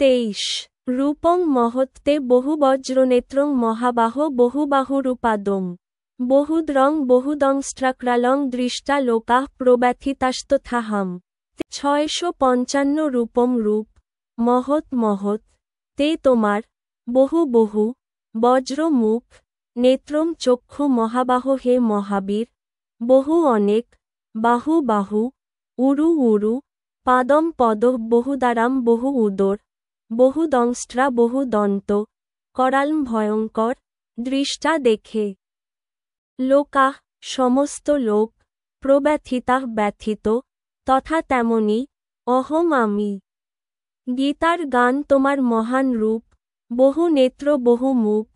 23 রূপং মহত্তে বহুবজ্রনেত্রং মহাবাহ বহুবাহুরূপাদং বহুদ্রং বহুদংস্ট্রাক্রালং দৃষ্টা লোকাঃ প্রব্যথিতাস্তথাহম 655 রূপম রূপ মহৎ মহৎ তে তোমার বহু বহু বজ্র মুখ নেত্রম চক্ষু মহাবাহ হে মহাবীর বহু অনেক বাহু বাহু উরু উরু পাদম পদ বহুদারাম বহু উদর বহুদংস্ট্রা বহু দন্ত করালম ভয়ঙ্কর দৃষ্টা দেখে লোকাঃ সমস্ত লোক প্রব্যথিতাঃ ব্যথিত তথা তেমনি অহম আমি গীতার গান তোমার মহান রূপ বহু নেত্র বহু মুখ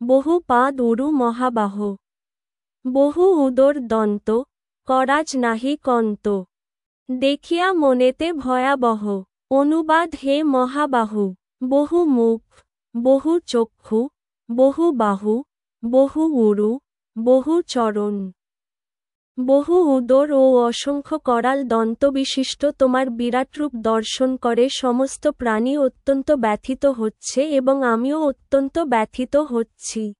বহু পাদ উরু মহাবাহ বহু উদর দন্ত করাজ নাহি কন্ত দেখিয়া মনেতে ভয়াবহ অনুবাদ হে মহাবাহু বহু মুখ বহু চক্ষু বহু বাহু বহু উরু বহু চরণ বহু উদর ও অসংখ্য করাল দন্তবিশিষ্ট তোমার বিরাটরূপ দর্শন করে সমস্ত প্রাণী অত্যন্ত ব্যথিত হচ্ছে এবং আমিও অত্যন্ত ব্যথিত হচ্ছি।